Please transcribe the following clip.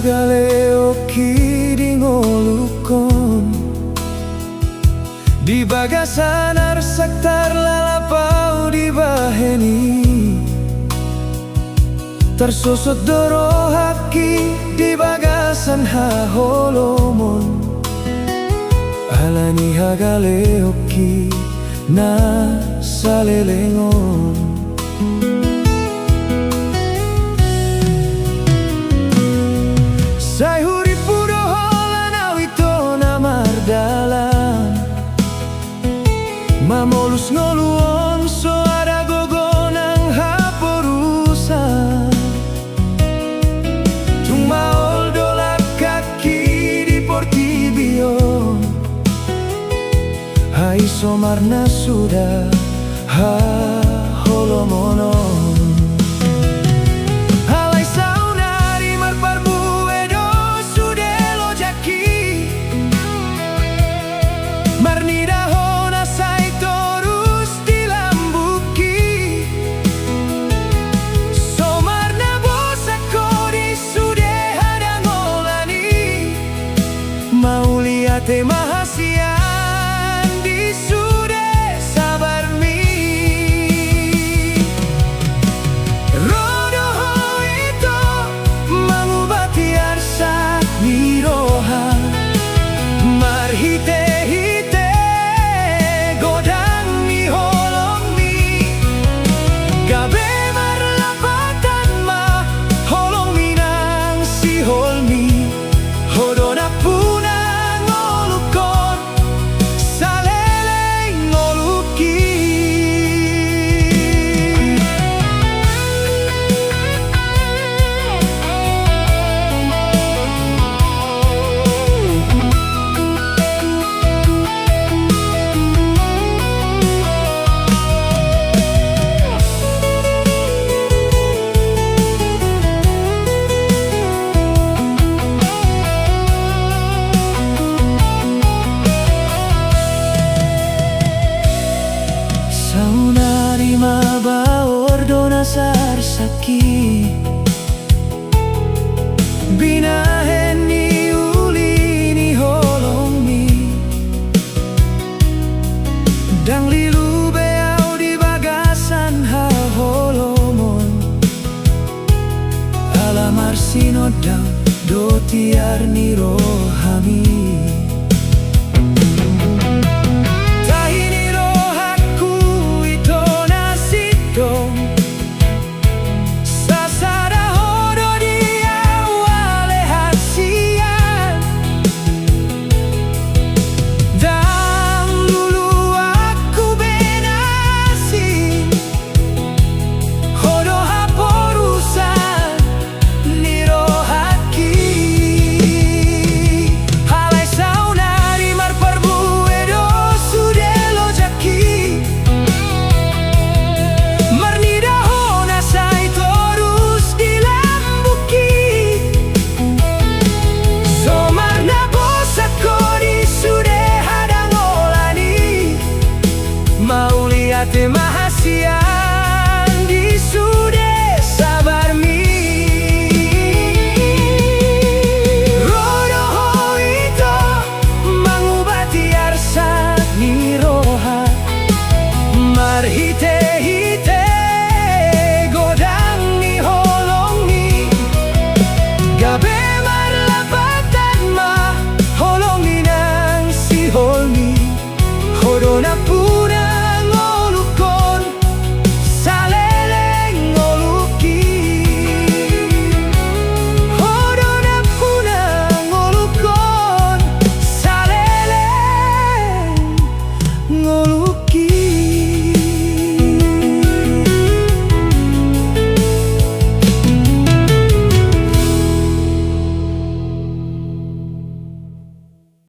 hagaleo kidingolukon di bagasan arsaktar lalapau di baheni tersusut doro haki di bagasan haholomon alani hagaleo ki na salelengon Sai huripu doholan awito na mardalan Mamolus ngoluon so ada gogonang haporusan Cuma oldola kaki di Portibio Hai somarna sudah ha holomonon Te mahasian di sude sabar mi Rodoho itu mengubati arsa miroha Marhite-hite godang mi holong mi Gabe marlapatan ma holong minang si holmi Hodona puna Saunari mabaor donasar saki Binahen ni uli ni holong mi Dang lilu beau di bagasan ha holomon Alamar sinodang do tiar ni rohami